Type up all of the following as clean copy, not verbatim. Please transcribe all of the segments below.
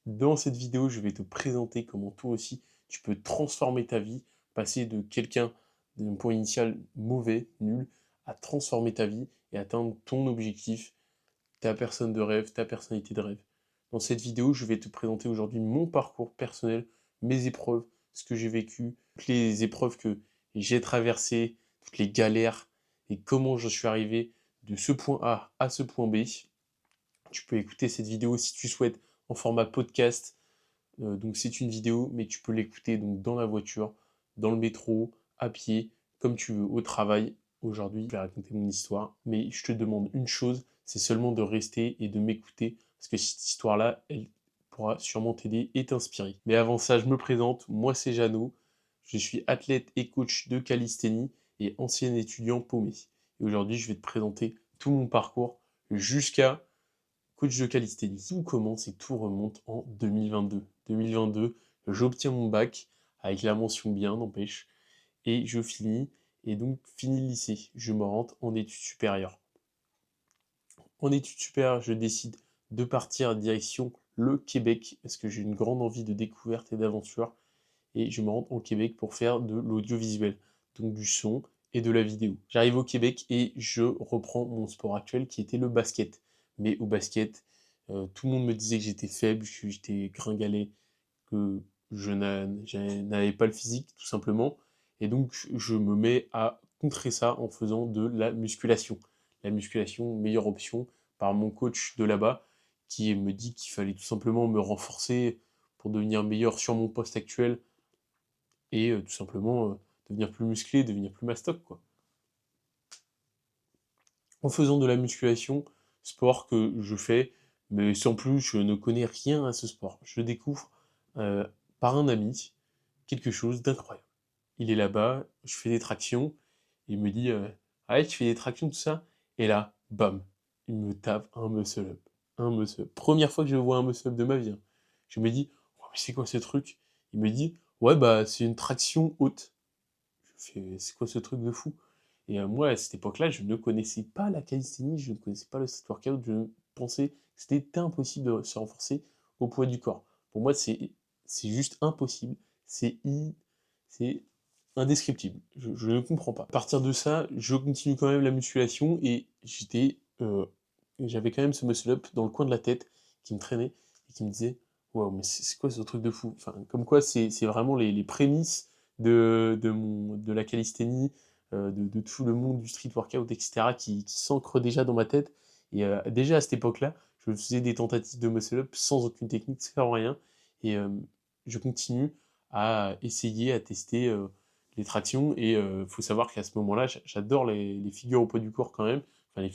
Dans cette vidéo, je vais te présenter comment toi aussi tu peux transformer ta vie, passer de quelqu'un d'un point initial mauvais, nul, à transformer ta vie et atteindre ton objectif, ta personne de rêve, ta personnalité de rêve. Dans cette vidéo, je vais te présenter aujourd'hui mon parcours personnel, mes épreuves, ce que j'ai vécu, toutes les épreuves que j'ai traversées, toutes les galères et comment je suis arrivé de ce point A à ce point B. Tu peux écouter cette vidéo si tu souhaites en format podcast. Donc c'est une vidéo, mais tu peux l'écouter donc dans la voiture, dans le métro, à pied, comme tu veux, au travail. Aujourd'hui, je vais raconter mon histoire, mais je te demande une chose, c'est seulement de rester et de m'écouter, parce que cette histoire-là, elle pourra sûrement t'aider et t'inspirer. Mais avant ça, je me présente, moi c'est Jeannot, je suis athlète et coach de calisthénie et ancien étudiant paumé. Et aujourd'hui, je vais te présenter tout mon parcours jusqu'à coach de calisthénie. Tout commence et tout remonte en 2022. 2022, j'obtiens mon bac avec la mention bien, n'empêche, et je finis, et donc finis le lycée. Je me rentre en études supérieures. En études supérieures, je décide de partir direction le Québec, parce que j'ai une grande envie de découverte et d'aventure, et je me rends au Québec pour faire de l'audiovisuel, donc du son et de la vidéo. J'arrive au Québec et je reprends mon sport actuel qui était le basket. Mais au basket, tout le monde me disait que j'étais faible, que j'étais gringalet, que je n'avais pas le physique, tout simplement. Et donc, je me mets à contrer ça en faisant de la musculation. La musculation, meilleure option, par mon coach de là-bas, qui me dit qu'il fallait tout simplement me renforcer pour devenir meilleur sur mon poste actuel et tout simplement devenir plus musclé, devenir plus mastoc, quoi. En faisant de la musculation, sport que je fais, mais sans plus, je ne connais rien à ce sport. Je découvre euh, par un ami quelque chose d'incroyable. Il est là-bas, je fais des tractions, il me dit ah ouais, tu fais des tractions, tout ça, et là, bam, il me tape un muscle up. Un muscle up. Première fois que je vois un muscle up de ma vie, hein. Je me dis, oh, mais c'est quoi ce truc? Il me dit, ouais, bah, c'est une traction haute. Je fais, c'est quoi ce truc de fou? Et moi, à cette époque-là, je ne connaissais pas la calisthénie, je ne connaissais pas le street workout, je pensais que c'était impossible de se renforcer au poids du corps. Pour moi, c'est juste impossible, c'est indescriptible. Je ne comprends pas. À partir de ça, je continue quand même la musculation et j'avais quand même ce muscle-up dans le coin de la tête qui me traînait et qui me disait, waouh, mais c'est quoi ce truc de fou? Enfin, comme quoi, c'est vraiment les prémices de la calisthénie, de tout le monde du street workout, etc., qui s'ancre déjà dans ma tête. Et déjà à cette époque-là, je faisais des tentatives de muscle-up sans aucune technique, sans rien. Et je continue à essayer, à tester les tractions. Et faut savoir qu'à ce moment-là, j'adore les figures au poids du corps quand même. Enfin,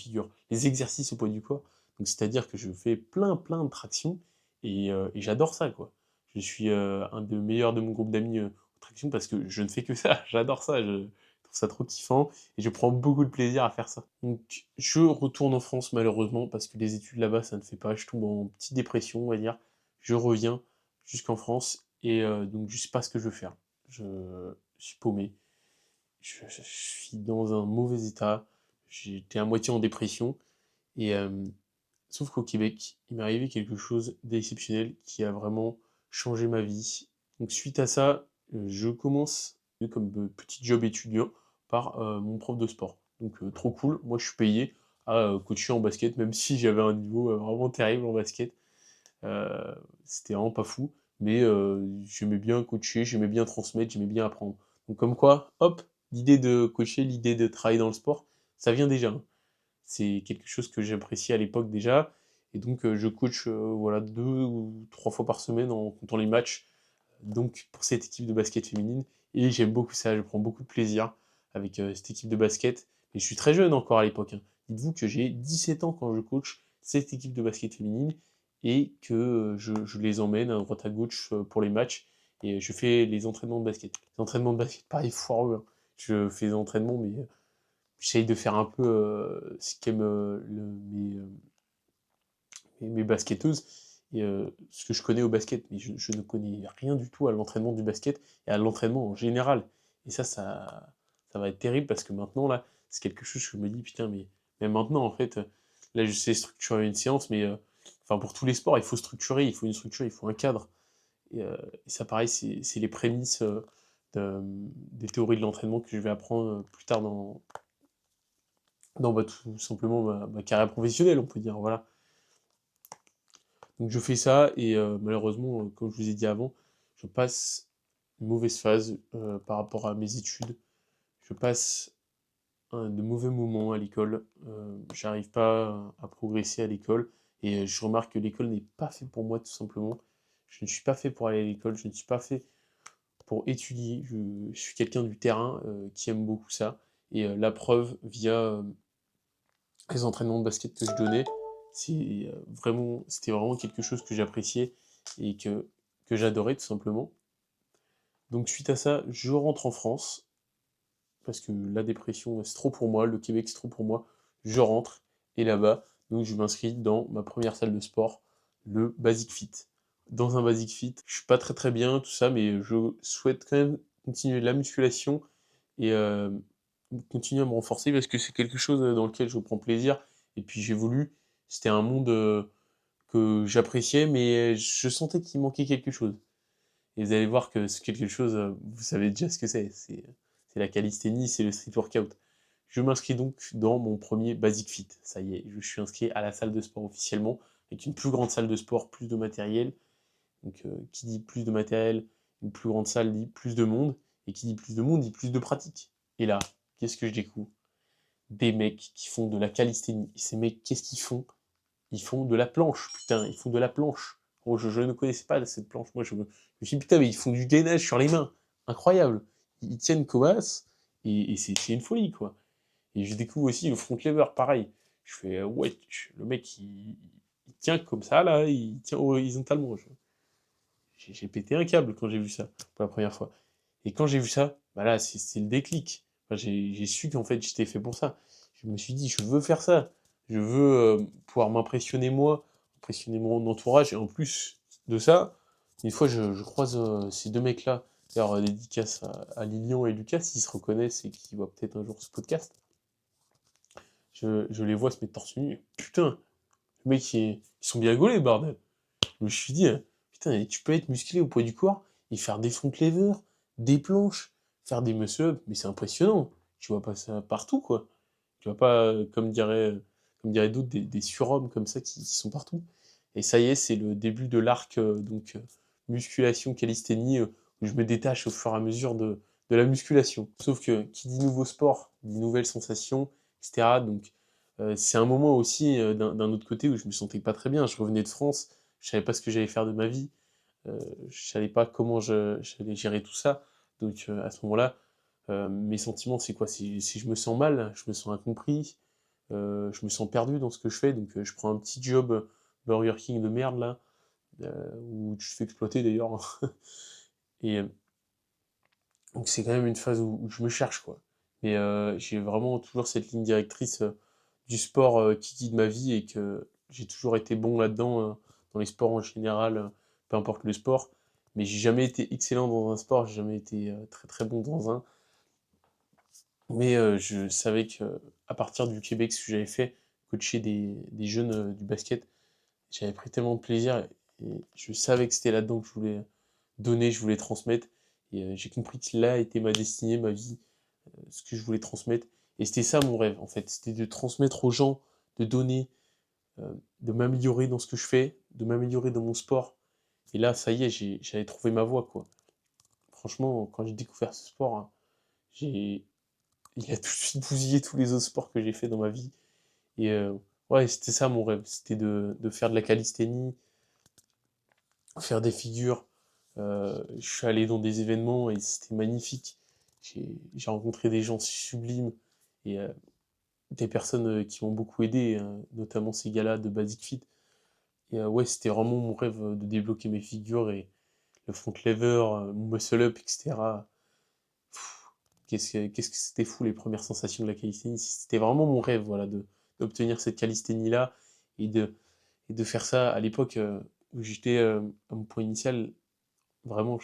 les exercices au poids du corps. Donc, c'est-à-dire que je fais plein de tractions et j'adore ça, quoi. Je suis un des meilleurs de mon groupe d'amis traction parce que je ne fais que ça. J'adore ça. Je trouve ça trop kiffant et je prends beaucoup de plaisir à faire ça. Donc, je retourne en France malheureusement parce que les études là-bas, ça ne fait pas. Je tombe en petite dépression, on va dire. Je reviens jusqu'en France et donc je sais pas ce que je veux faire. Je suis paumé. Je suis dans un mauvais état. J'étais à moitié en dépression et sauf qu'au Québec, il m'est arrivé quelque chose d'exceptionnel qui a vraiment changé ma vie. Donc suite à ça, je commence comme petit job étudiant par mon prof de sport. Donc trop cool, moi je suis payé à coacher en basket, même si j'avais un niveau vraiment terrible en basket. C'était vraiment pas fou, mais j'aimais bien coacher, j'aimais bien transmettre, j'aimais bien apprendre. Donc comme quoi, hop, l'idée de coacher, l'idée de travailler dans le sport, ça vient déjà, hein. C'est quelque chose que j'appréciais à l'époque déjà. Et donc, je coach voilà, 2 ou 3 fois par semaine en comptant les matchs, donc pour cette équipe de basket féminine. Et j'aime beaucoup ça, je prends beaucoup de plaisir avec cette équipe de basket. Et je suis très jeune encore à l'époque, hein. Dites-vous que j'ai 17 ans quand je coach cette équipe de basket féminine et que je les emmène à droite à gauche pour les matchs. Et je fais les entraînements de basket. Les entraînements de basket, pareil, foireux, hein. Je fais des entraînements, mais j'essaye de faire un peu ce qu'aiment mes basketteuses et ce que je connais au basket, mais je ne connais rien du tout à l'entraînement du basket et à l'entraînement en général. Et ça va être terrible parce que maintenant, là, c'est quelque chose que je me dis, putain, mais même maintenant, en fait, là, je sais structurer une séance, mais enfin pour tous les sports, il faut structurer, il faut une structure, il faut un cadre. Et ça pareil, c'est les prémices, des théories de l'entraînement que je vais apprendre, plus tard dans tout simplement ma carrière professionnelle, on peut dire, voilà. Donc je fais ça et malheureusement, comme je vous ai dit avant, je passe une mauvaise phase, par rapport à mes études. Je passe de mauvais moments à l'école, j'arrive pas à progresser à l'école et je remarque que l'école n'est pas fait pour moi tout simplement. Je ne suis pas fait pour aller à l'école, je ne suis pas fait pour étudier. Je suis quelqu'un du terrain, qui aime beaucoup ça et la preuve via, les entraînements de basket que je donnais, c'était vraiment quelque chose que j'appréciais et que j'adorais tout simplement. Donc suite à ça, je rentre en France parce que la dépression, c'est trop pour moi, le Québec, c'est trop pour moi. Je rentre et là-bas, donc je m'inscris dans ma première salle de sport, le Basic Fit. Dans un Basic Fit, je suis pas très très bien, tout ça, mais je souhaite quand même continuer la musculation et continuer à me renforcer parce que c'est quelque chose dans lequel je prends plaisir. Et puis j'évolue. C'était un monde que j'appréciais, mais je sentais qu'il manquait quelque chose. Et vous allez voir que c'est quelque chose, vous savez déjà ce que c'est. C'est la calisthénie, c'est le street workout. Je m'inscris donc dans mon premier Basic Fit. Ça y est, je suis inscrit à la salle de sport officiellement, avec une plus grande salle de sport, plus de matériel. Donc qui dit plus de matériel, une plus grande salle dit plus de monde. Et qui dit plus de monde dit plus de pratique. Et là, qu'est-ce que je découvre? Des mecs qui font de la calisthénie. Et ces mecs, qu'est-ce qu'ils font? Ils font de la planche, putain, ils font de la planche. Oh, je ne connaissais pas cette planche. Moi, je me suis dit, putain, mais ils font du gainage sur les mains. Incroyable. Ils tiennent Komas, et c'est une folie, quoi. Et je découvre aussi le front lever, pareil. Je fais, ouais, le mec, il tient comme ça, là, il tient horizontalement. J'ai pété un câble quand j'ai vu ça, pour la première fois. Et quand j'ai vu ça, bah là, c'est le déclic. Enfin, j'ai su qu'en fait, j'étais fait pour ça. Je me suis dit, je veux faire ça. Je veux pouvoir m'impressionner moi, impressionner mon entourage. Et en plus de ça, une fois, je croise ces deux mecs-là. D'ailleurs, dédicace à Lilian et Lucas, s'ils se reconnaissent et qui voient peut-être un jour ce podcast. Je les vois se mettre torse nu. Et putain, les mecs, ils sont bien gaulés, bordel. Je me suis dit, putain, tu peux être musclé au poids du corps et faire des front levers, des planches, faire des muscle-up, mais c'est impressionnant. Tu vois pas ça partout, quoi. Tu vois pas, comme dirait d'autres, des surhommes comme ça qui sont partout. Et ça y est, c'est le début de l'arc, musculation, calisthénie, où je me détache au fur et à mesure de la musculation. Sauf que qui dit nouveau sport, dit nouvelles sensations, etc. Donc c'est un moment aussi, d'un autre côté, où je me sentais pas très bien. Je revenais de France, je savais pas ce que j'allais faire de ma vie, je savais pas comment j'allais gérer tout ça. Donc à ce moment-là, mes sentiments, c'est quoi? Si je me sens mal, je me sens incompris, je me sens perdu dans ce que je fais, donc je prends un petit job Burger King de merde là, où tu te fais exploiter d'ailleurs. Et donc c'est quand même une phase où je me cherche, quoi. Mais j'ai vraiment toujours cette ligne directrice du sport qui guide ma vie et que j'ai toujours été bon là-dedans, dans les sports en général, peu importe le sport. Mais j'ai jamais été excellent dans un sport, j'ai jamais été très très bon dans un. Mais je savais que à partir du Québec, ce que j'avais fait, coacher des jeunes du basket, j'avais pris tellement de plaisir et je savais que c'était là-dedans que je voulais donner, je voulais transmettre. Et j'ai compris que là était ma destinée, ma vie, ce que je voulais transmettre. Et c'était ça mon rêve, en fait. C'était de transmettre aux gens, de donner, de m'améliorer dans ce que je fais, de m'améliorer dans mon sport. Et là, ça y est, j'avais trouvé ma voie, quoi. Franchement, quand j'ai découvert ce sport, hein, j'ai, il a tout de suite bousillé tous les autres sports que j'ai fait dans ma vie. Et ouais, c'était ça mon rêve. C'était de faire de la calisthénie, faire des figures. Je suis allé dans des événements et c'était magnifique. J'ai rencontré des gens sublimes et des personnes qui m'ont beaucoup aidé, notamment ces gars-là de Basic Fit. Et ouais, c'était vraiment mon rêve de débloquer mes figures et le front lever, mon muscle up, etc. Pff, qu'est-ce que c'était fou les premières sensations de la calisthénie. C'était vraiment mon rêve, voilà, d'obtenir cette calisthénie-là et de faire ça à l'époque où j'étais à mon point initial. Vraiment,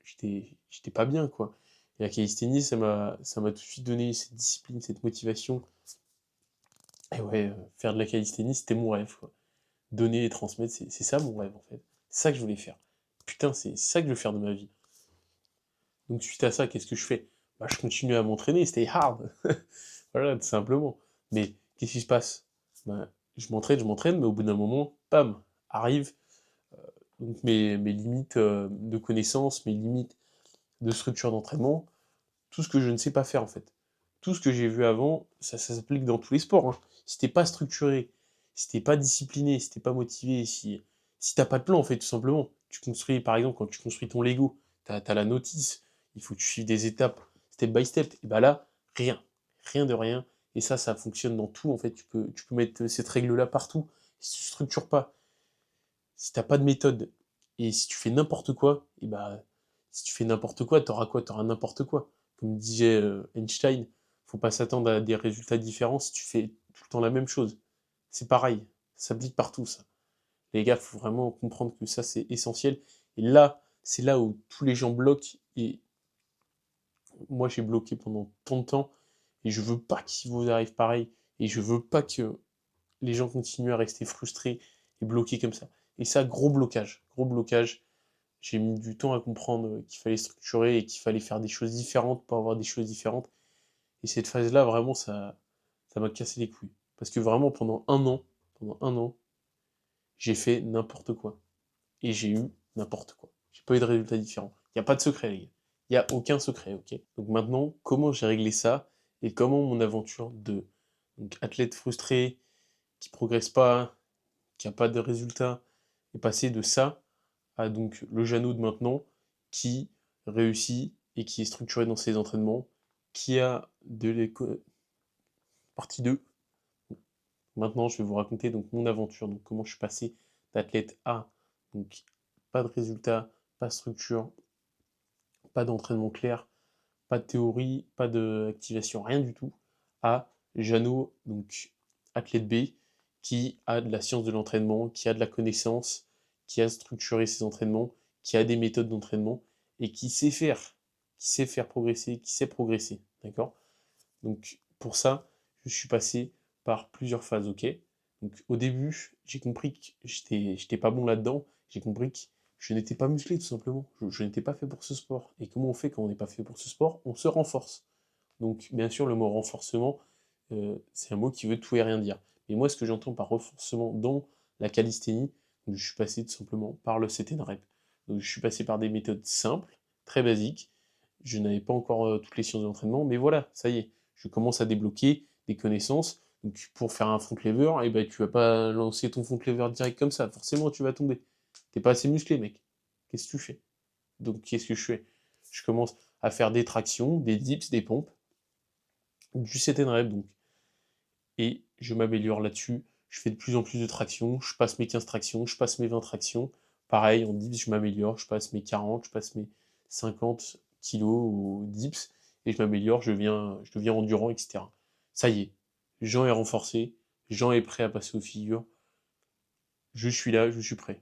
j'étais pas bien, quoi. Et la calisthénie, ça m'a tout de suite donné cette discipline, cette motivation. Et ouais, faire de la calisthénie, c'était mon rêve, quoi. donner et transmettre, c'est ça mon rêve, en fait. C'est ça que je voulais faire. Putain, c'est ça que je veux faire de ma vie. Donc suite à ça, qu'est-ce que je fais? Bah, je continue à m'entraîner, stay hard. Voilà, tout simplement. Mais qu'est-ce qui se passe? Bah, je m'entraîne, mais au bout d'un moment, bam, arrive donc mes limites de connaissances, mes limites de structure d'entraînement, tout ce que je ne sais pas faire en fait. Tout ce que j'ai vu avant, ça s'applique dans tous les sports, hein. Si t'es pas structuré, si t'es pas discipliné, si t'es pas motivé, si t'as pas de plan en fait, tout simplement. Tu construis, par exemple, quand tu construis ton Lego, t'as la notice, il faut que tu suives des étapes, step by step. Et bah là, rien. Rien de rien. Et ça fonctionne dans tout en fait. Tu peux mettre cette règle-là partout. Si tu structures pas, si t'as pas de méthode, et si tu fais n'importe quoi, et bah, si tu fais n'importe quoi, t'auras quoi? T'auras n'importe quoi. Comme disait Einstein, faut pas s'attendre à des résultats différents si tu fais tout le temps la même chose. C'est pareil, ça s'applique partout, ça. Les gars, faut vraiment comprendre que ça, c'est essentiel. Et là, c'est là où tous les gens bloquent, et moi, j'ai bloqué pendant tant de temps, et je veux pas qu'il vous arrive pareil, et je veux pas que les gens continuent à rester frustrés et bloqués comme ça. Et ça, gros blocage, gros blocage. J'ai mis du temps à comprendre qu'il fallait structurer et qu'il fallait faire des choses différentes pour avoir des choses différentes. Et cette phase-là, vraiment, ça m'a cassé les couilles. Parce que vraiment, pendant un an, j'ai fait n'importe quoi. Et j'ai eu n'importe quoi. J'ai pas eu de résultats différents. Il n'y a pas de secret, les gars. Il n'y a aucun secret, ok? Donc maintenant, comment j'ai réglé ça et comment mon aventure de donc, athlète frustré, qui progresse pas, qui a pas de résultats, est passé de ça à donc le Jeannot de maintenant, qui réussit et qui est structuré dans ses entraînements, qui a de l'éco... Partie 2. Maintenant, je vais vous raconter donc mon aventure, donc comment je suis passé d'athlète A, donc pas de résultats, pas de structure, pas d'entraînement clair, pas de théorie, pas d'activation, rien du tout, à Jeannot, donc athlète B, qui a de la science de l'entraînement, qui a de la connaissance, qui a structuré ses entraînements, qui a des méthodes d'entraînement, et qui sait faire progresser, qui sait progresser, d'accord? Donc pour ça, je suis passé par plusieurs phases, ok? Donc au début, j'ai compris que j'étais pas bon là-dedans, j'ai compris que je n'étais pas musclé tout simplement, je n'étais pas fait pour ce sport. Et comment on fait quand on n'est pas fait pour ce sport? On se renforce. Donc bien sûr, le mot renforcement, c'est un mot qui veut tout et rien dire. Mais moi, ce que j'entends par renforcement dans la calisthénie, donc je suis passé tout simplement par le CT rep. Donc je suis passé par des méthodes simples, très basiques. Je n'avais pas encore toutes les sciences de l'entraînement, mais voilà, ça y est, je commence à débloquer des connaissances. Donc pour faire un front lever, eh ben, tu vas pas lancer ton front lever direct comme ça, forcément tu vas tomber. T'es pas assez musclé, mec. Qu'est-ce que tu fais? Donc qu'est-ce que je fais? Je commence à faire des tractions, des dips, des pompes, du set and rep donc. Et je m'améliore là-dessus. Je fais de plus en plus de tractions. Je passe mes 15 tractions, je passe mes 20 tractions. Pareil, en dips, je m'améliore. Je passe mes 40, je passe mes 50 kilos au dips. Et je m'améliore, je deviens endurant, etc. Ça y est, Jean est renforcé. Jean est prêt à passer aux figures. Je suis là, je suis prêt.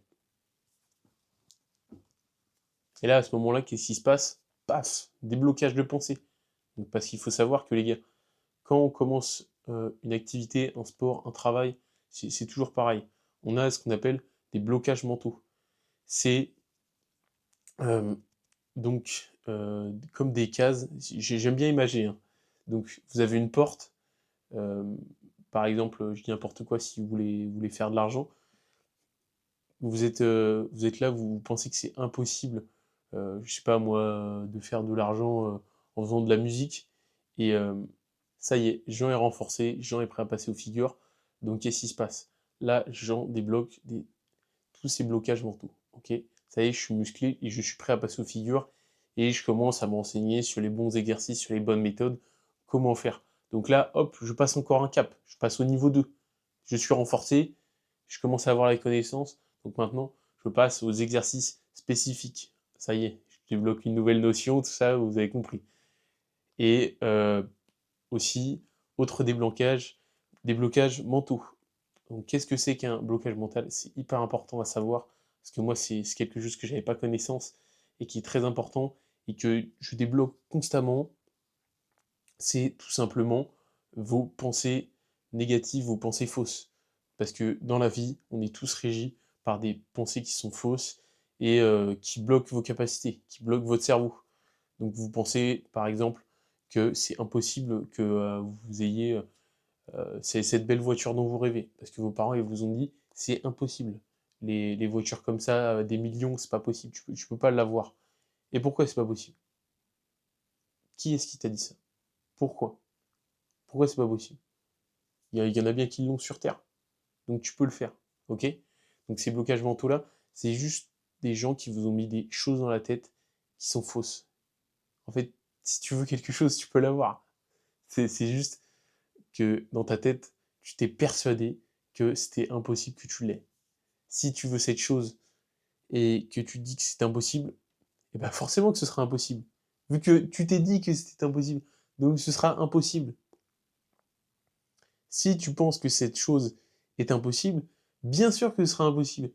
Et là, à ce moment-là, qu'est-ce qui se passe? Paf! Déblocage de pensée. Donc, parce qu'il faut savoir que les gars, quand on commence une activité, un sport, un travail, c'est toujours pareil. On a ce qu'on appelle des blocages mentaux. C'est euh, donc comme des cases. J'aime bien imaginer, hein. Donc vous avez une porte. euh, Par exemple, je dis n'importe quoi si vous voulez faire de l'argent. Vous êtes là, vous pensez que c'est impossible, je sais pas moi, de faire de l'argent en faisant de la musique. Et ça y est, Jean est renforcé, Jean est prêt à passer aux figures. Donc qu'est-ce qui se passe? Là, Jean débloque tous ces blocages mentaux. Ok, ça y est, je suis musclé et je suis prêt à passer aux figures. Et je commence à me renseigner sur les bons exercices, sur les bonnes méthodes, comment faire. Donc là, hop, je passe encore un cap, je passe au niveau 2. Je suis renforcé, je commence à avoir les connaissances. Donc maintenant, je passe aux exercices spécifiques. Ça y est, je débloque une nouvelle notion, tout ça, vous avez compris. Et aussi, autre déblocage, des blocages mentaux. Donc qu'est-ce que c'est qu'un blocage mental? C'est hyper important à savoir, parce que moi, c'est quelque chose que j'avais pas connaissance et qui est très important et que je débloque constamment. C'est tout simplement vos pensées négatives, vos pensées fausses. Parce que dans la vie, on est tous régis par des pensées qui sont fausses et qui bloquent vos capacités, qui bloquent votre cerveau. Donc vous pensez, par exemple, que c'est impossible que vous ayez cette belle voiture dont vous rêvez. Parce que vos parents ils vous ont dit, c'est impossible. Les voitures comme ça, des millions, c'est pas possible, tu peux pas l'avoir. Et pourquoi c'est pas possible? Qui est-ce qui t'a dit ça? Pourquoi? Pourquoi c'est pas possible? Il y en a bien qui l'ont sur Terre. Donc tu peux le faire, ok? Donc ces blocages mentaux-là, c'est juste des gens qui vous ont mis des choses dans la tête qui sont fausses. En fait, si tu veux quelque chose, tu peux l'avoir. C'est juste que dans ta tête, tu t'es persuadé que c'était impossible que tu l'aies. Si tu veux cette chose et que tu dis que c'est impossible, et ben forcément que ce sera impossible. Vu que tu t'es dit que c'était impossible, donc ce sera impossible. Si tu penses que cette chose est impossible, bien sûr que ce sera impossible.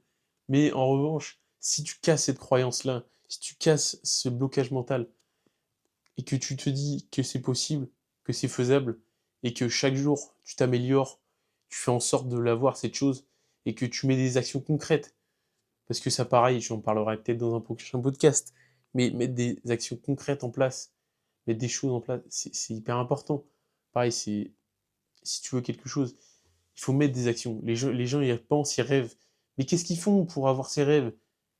Mais en revanche, si tu casses cette croyance-là, si tu casses ce blocage mental, et que tu te dis que c'est possible, que c'est faisable, et que chaque jour tu t'améliores, tu fais en sorte de l'avoir cette chose, et que tu mets des actions concrètes, parce que ça pareil, j'en parlerai peut-être dans un prochain podcast, mais mettre des actions concrètes en place, mettre des choses en place, c'est hyper important. Pareil, c'est si tu veux quelque chose, il faut mettre des actions. Les gens ils pensent, ils rêvent. Mais qu'est-ce qu'ils font pour avoir ces rêves?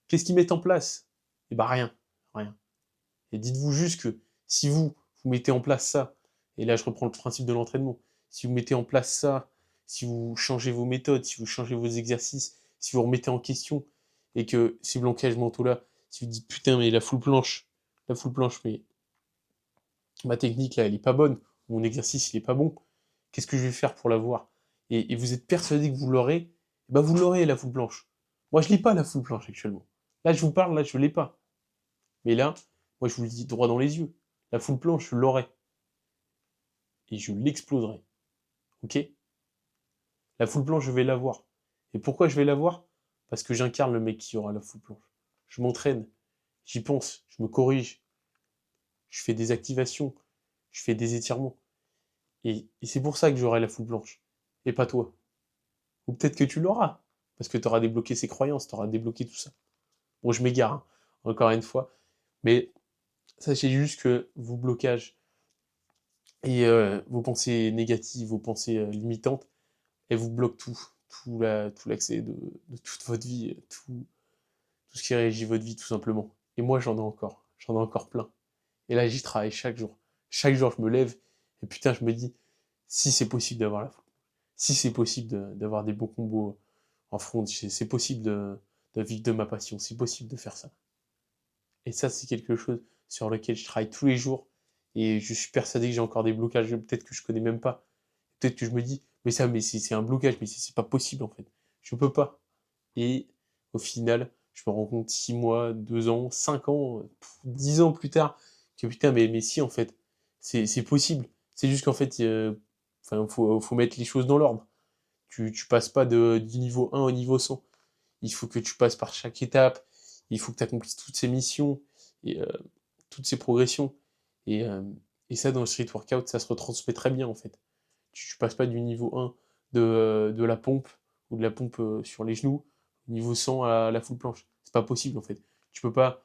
Qu'est-ce qu'ils mettent en place? Eh ben rien, rien. Et dites-vous juste que si vous mettez en place ça, et là je reprends le principe de l'entraînement, si vous mettez en place ça, si vous changez vos méthodes, si vous changez vos exercices, si vous remettez en question, et que ces blocages mentaux-là, si vous dites putain mais la full planche, mais ma technique là elle est pas bonne, mon exercice il est pas bon, qu'est-ce que je vais faire pour l'avoir? Et vous êtes persuadé que vous l'aurez, bah vous l'aurez la full planche. Moi je l'ai pas la full planche actuellement. Là je vous parle, là je l'ai pas. Mais là, moi je vous le dis droit dans les yeux, la full planche je l'aurai. Et je l'exploserai. Ok? La full planche je vais l'avoir. Et pourquoi je vais l'avoir? Parce que j'incarne le mec qui aura la full planche. Je m'entraîne, j'y pense, je me corrige, je fais des activations, je fais des étirements. Et c'est pour ça que j'aurai la full planche. Et pas toi. Ou peut-être que tu l'auras. Parce que tu auras débloqué ces croyances, tu auras débloqué tout ça. Bon, je m'égare, hein, encore une fois. Mais sachez juste que vos blocages et vos pensées négatives, vos pensées limitantes, elles vous bloquent tout l'accès de toute votre vie, tout ce qui régit votre vie, tout simplement. Et moi, j'en ai encore plein. Et là, j'y travaille chaque jour. Chaque jour, je me lève, et putain, je me dis, si c'est possible d'avoir la foi, si c'est possible d'avoir des bons combos en front, c'est possible de vivre de ma passion, c'est possible de faire ça. Et ça, c'est quelque chose sur lequel je travaille tous les jours, et je suis persuadé que j'ai encore des blocages, peut-être que je connais même pas. Peut-être que je me dis, mais c'est un blocage, mais c'est pas possible en fait. Je peux pas. Et au final, je me rends compte 6 mois, 2 ans, 5 ans, 10 ans plus tard, que putain, mais si en fait, c'est possible. C'est juste qu'en fait, enfin, faut mettre les choses dans l'ordre. Tu passes pas du niveau 1 au niveau 100. Il faut que tu passes par chaque étape. Il faut que tu accomplisses toutes ces missions et toutes ces progressions. Et, euh, et ça, dans le street workout, ça se retransmet très bien en fait. Tu passes pas du niveau 1 de la pompe ou de la pompe sur les genoux au niveau 100 à la full planche. C'est pas possible en fait. Tu peux pas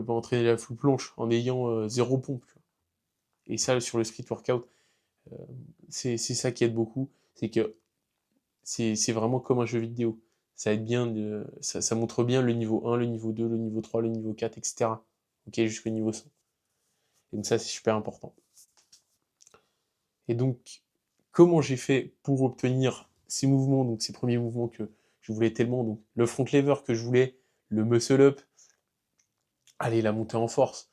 entraîner la full planche en ayant zéro pompe. Tu vois. Et ça, sur le street workout, euh, c'est ça qui aide beaucoup. C'est que c'est vraiment comme un jeu vidéo. Ça aide bien, ça montre bien le niveau 1, le niveau 2, le niveau 3, le niveau 4, etc. Ok, jusqu'au niveau 100. Et donc ça, c'est super important. Et donc, comment j'ai fait pour obtenir ces mouvements, donc ces premiers mouvements que je voulais tellement, donc le front lever que je voulais, le muscle up, allez, la montée en force.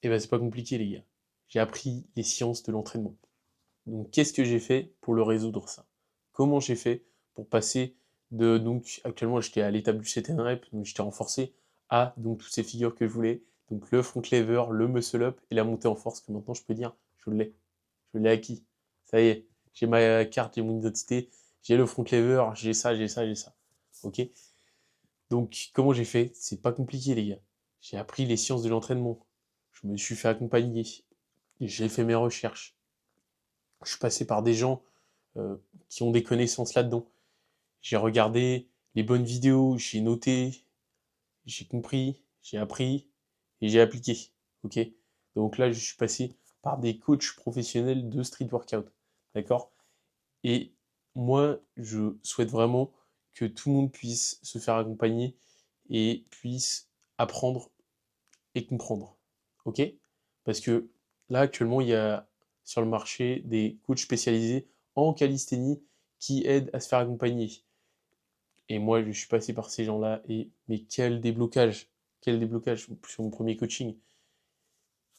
Et ben c'est pas compliqué les gars. J'ai appris les sciences de l'entraînement. Donc qu'est-ce que j'ai fait pour le résoudre ça? Comment j'ai fait pour passer de donc actuellement j'étais à l'étape du CT1 rep, donc j'étais renforcé à donc toutes ces figures que je voulais, donc le front lever, le muscle up et la montée en force que maintenant je peux dire je l'ai. Je l'ai acquis. Ça y est, j'ai ma carte, j'ai mon identité, j'ai le front lever, j'ai ça, j'ai ça, j'ai ça. Ok? Donc, comment j'ai fait? C'est pas compliqué, les gars. J'ai appris les sciences de l'entraînement. Je me suis fait accompagner. J'ai fait mes recherches. Je suis passé par des gens qui ont des connaissances là-dedans. J'ai regardé les bonnes vidéos, j'ai noté, j'ai compris, j'ai appris et j'ai appliqué. Ok? Donc là, je suis passé par des coachs professionnels de street workout. D'accord? Et moi, je souhaite vraiment que tout le monde puisse se faire accompagner et puisse apprendre et comprendre. Ok? Parce que là, actuellement, il y a sur le marché des coachs spécialisés en calisthénie qui aident à se faire accompagner. Et moi, je suis passé par ces gens-là et mais quel déblocage sur mon premier coaching.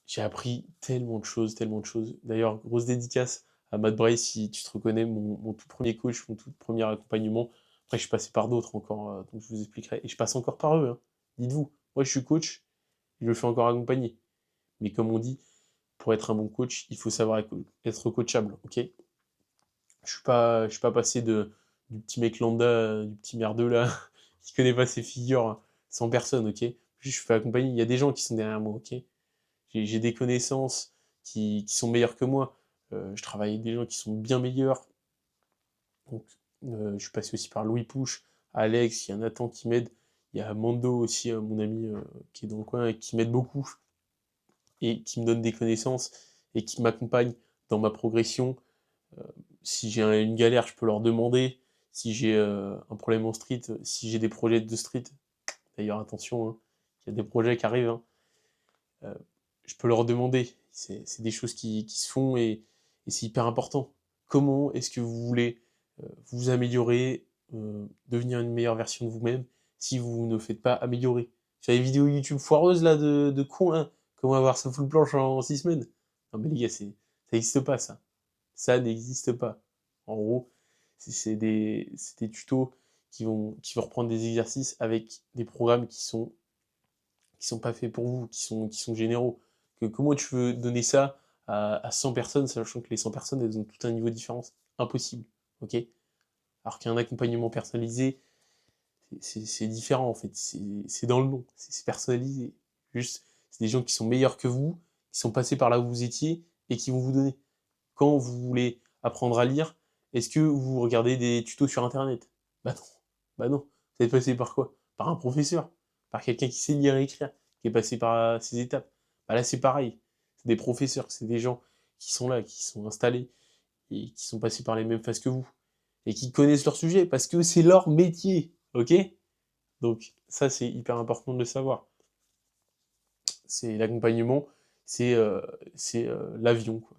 J'ai appris tellement de choses, tellement de choses. D'ailleurs, grosse dédicace à Matt Bray, si tu te reconnais, mon tout premier coach, mon tout premier accompagnement. Après, je suis passé par d'autres encore, donc je vous expliquerai. Et je passe encore par eux, hein. Dites-vous, moi je suis coach, je le fais encore accompagner. Mais comme on dit, pour être un bon coach, il faut savoir être coachable, ok? Je suis pas passé du petit mec lambda, du petit merdeux là, qui connaît pas ses figures, sans personne, ok? Juste, je fais accompagner, il y a des gens qui sont derrière moi, ok? J'ai des connaissances qui sont meilleures que moi. Je travaille avec des gens qui sont bien meilleurs. Donc, je suis passé aussi par Louis Pouche, Alex, il y a Nathan qui m'aide. Il y a Mando aussi, mon ami qui est dans le coin et qui m'aide beaucoup et qui me donne des connaissances et qui m'accompagne dans ma progression. Euh, Si j'ai une galère, je peux leur demander. Si j'ai un problème en street, si j'ai des projets de street, d'ailleurs attention, hein, il y a des projets qui arrivent, hein, euh, je peux leur demander. C'est des choses qui se font et c'est hyper important. Comment est-ce que vous voulez vous améliorer, devenir une meilleure version de vous-même si vous ne faites pas améliorer? Sur les vidéos YouTube foireuses là de cons, hein, comment avoir sa full planche en 6 semaines? Non mais les gars, ça n'existe pas ça. Ça n'existe pas. En gros, c'est des tutos qui vont reprendre des exercices avec des programmes qui sont pas faits pour vous, qui sont généraux. Comment tu veux donner ça à 100 personnes, sachant que les 100 personnes, elles ont tout un niveau de différence? Impossible. Ok? Alors qu'un accompagnement personnalisé, c'est différent en fait. C'est dans le nom. C'est personnalisé. Juste, c'est des gens qui sont meilleurs que vous, qui sont passés par là où vous étiez et qui vont vous donner. Quand vous voulez apprendre à lire, est-ce que vous regardez des tutos sur Internet? Bah non. Bah non. Vous êtes passé par quoi? Par un professeur, par quelqu'un qui sait lire et écrire, qui est passé par ces étapes. Bah là, c'est pareil. C'est des professeurs, c'est des gens qui sont là, qui sont installés et qui sont passés par les mêmes phases que vous et qui connaissent leur sujet parce que c'est leur métier, ok? Donc ça, c'est hyper important de le savoir. C'est l'accompagnement, c'est l'avion, quoi.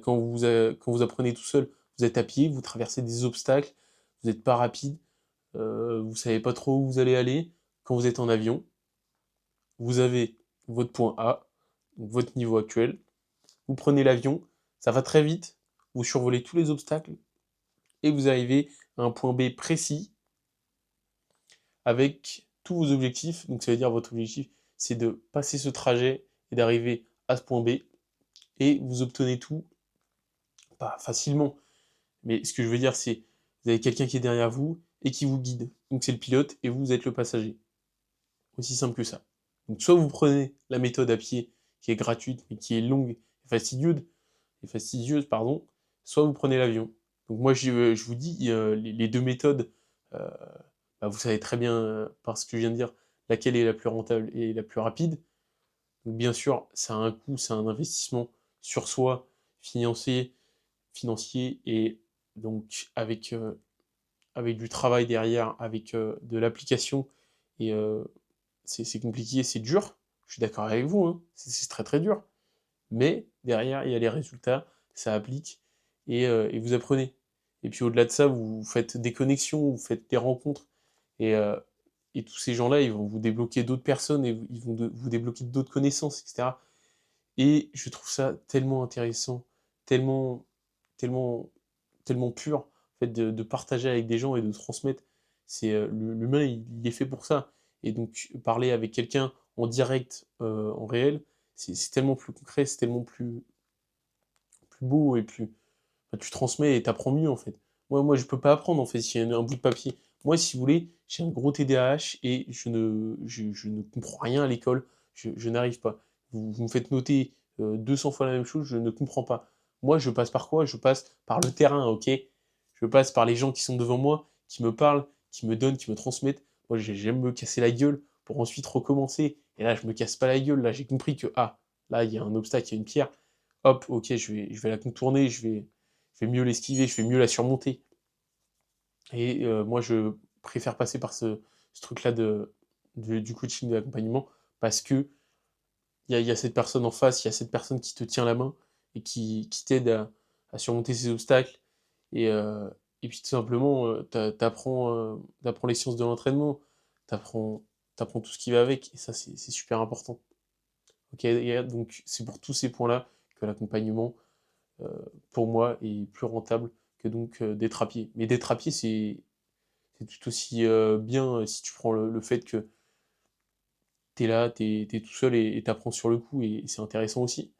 Quand vous apprenez tout seul, vous êtes à pied, vous traversez des obstacles, vous n'êtes pas rapide, vous savez pas trop où vous allez aller. Quand vous êtes en avion, vous avez votre point A, donc votre niveau actuel, vous prenez l'avion, ça va très vite, vous survolez tous les obstacles et vous arrivez à un point B précis avec tous vos objectifs. Donc ça veut dire votre objectif, c'est de passer ce trajet et d'arriver à ce point B et vous obtenez tout, pas facilement, mais ce que je veux dire, c'est vous avez quelqu'un qui est derrière vous et qui vous guide. Donc c'est le pilote et vous êtes le passager. Aussi simple que ça. Donc soit vous prenez la méthode à pied qui est gratuite mais qui est longue et fastidieuse, pardon, soit vous prenez l'avion. Donc moi je vous dis les deux méthodes, euh, bah, vous savez très bien par ce que je viens de dire laquelle est la plus rentable et la plus rapide. Donc bien sûr, ça a un coût, c'est un investissement sur soi, financier, financier et donc avec du travail derrière, avec de l'application. Et c'est compliqué, c'est dur. Je suis d'accord avec vous, hein. C'est très très dur. Mais derrière, il y a les résultats, ça applique et vous apprenez. Et puis au-delà de ça, vous faites des connexions, vous faites des rencontres. Et, euh, et tous ces gens-là, ils vont vous débloquer d'autres personnes et ils vont vous débloquer d'autres connaissances, etc. Et je trouve ça tellement intéressant, tellement, tellement, tellement pur, en fait, de partager avec des gens et de transmettre. L'humain, il est fait pour ça. Et donc, parler avec quelqu'un en direct, en réel, c'est tellement plus concret, c'est tellement plus beau et plus, enfin, tu transmets et t'apprends mieux, en fait. Moi, je peux pas apprendre, en fait, s'il y a un bout de papier. Moi, si vous voulez, j'ai un gros TDAH et je ne comprends rien à l'école. Je n'arrive pas. Vous me faites noter 200 fois la même chose, je ne comprends pas. Moi, je passe par quoi? Je passe par le terrain, ok? Je passe par les gens qui sont devant moi, qui me parlent, qui me donnent, qui me transmettent. Moi, j'aime me casser la gueule pour ensuite recommencer. Et là, je me casse pas la gueule. Là, j'ai compris que, ah, là, il y a un obstacle, il y a une pierre. Hop, ok, je vais la contourner, je vais mieux l'esquiver, je vais mieux la surmonter. Et moi, je préfère passer par ce truc-là du coaching, de l'accompagnement, parce que il y a cette personne en face, il y a cette personne qui te tient la main et qui t'aide à surmonter ces obstacles. Et puis tout simplement, t'apprends les sciences de l'entraînement, t'apprends, t'apprends tout ce qui va avec, et ça c'est super important. Ok, et donc c'est pour tous ces points-là que l'accompagnement, euh, pour moi, est plus rentable que donc d'être à pied. Mais d'être à pied, c'est tout aussi bien si tu prends le fait que t'es là, t'es tout seul et t'apprends sur le coup, et c'est intéressant aussi.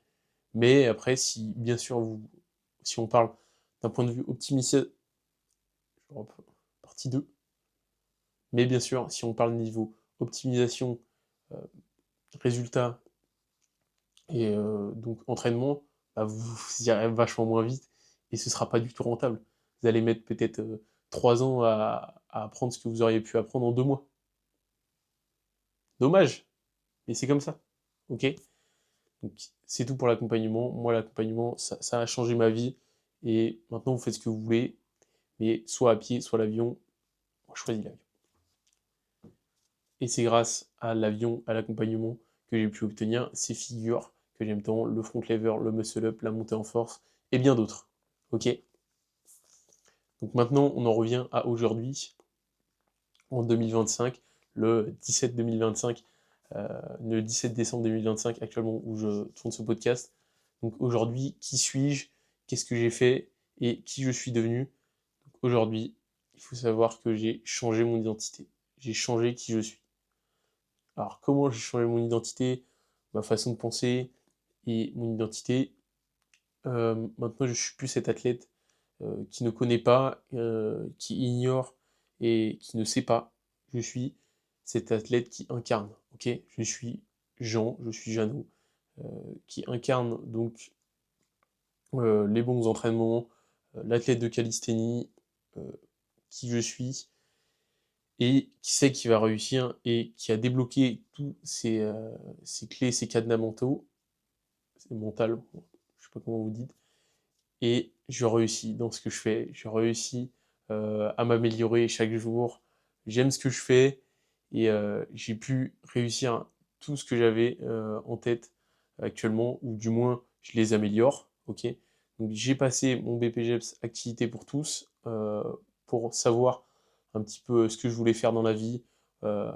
Mais après, si bien sûr, si on parle d'un point de vue optimisation, partie 2, mais bien sûr, si on parle niveau optimisation, euh, résultat et donc entraînement, bah, vous irez vachement moins vite et ce sera pas du tout rentable. Vous allez mettre peut-être 3 ans à apprendre ce que vous auriez pu apprendre en 2 mois. Dommage, mais c'est comme ça. Ok? Donc c'est tout pour l'accompagnement. Moi, l'accompagnement, ça a changé ma vie et maintenant vous faites ce que vous voulez, mais soit à pied, soit l'avion. Moi, je choisis l'avion. Et c'est grâce à l'avion, à l'accompagnement que j'ai pu obtenir ces figures que j'aime tant, le front lever, le muscle up, la montée en force, et bien d'autres. Ok? Donc maintenant, on en revient à aujourd'hui, en 2025, le 17 2025, le 17 décembre 2025, actuellement où je tourne ce podcast. Donc aujourd'hui, qui suis-je? Qu'est-ce que j'ai fait? Et qui je suis devenu? Aujourd'hui, il faut savoir que j'ai changé mon identité. J'ai changé qui je suis. Alors, comment j'ai changé mon identité, ma façon de penser et mon identité? Maintenant, je suis plus cet athlète qui ne connaît pas, qui ignore et qui ne sait pas. Je suis cet athlète qui incarne. Ok? Je suis Jean, je suis Jeannot, euh, qui incarne donc les bons entraînements, l'athlète de calisthénie, euh, qui je suis et qui sait qu'il va réussir et qui a débloqué tous ces clés, ces cadenas mentaux, c'est mental, je sais pas comment vous dites, et je réussis dans ce que je fais, je réussis à m'améliorer chaque jour, j'aime ce que je fais et j'ai pu réussir tout ce que j'avais en tête actuellement, ou du moins je les améliore, ok. Donc j'ai passé mon BPGEPS activité pour tous pour savoir un petit peu ce que je voulais faire dans la vie. euh,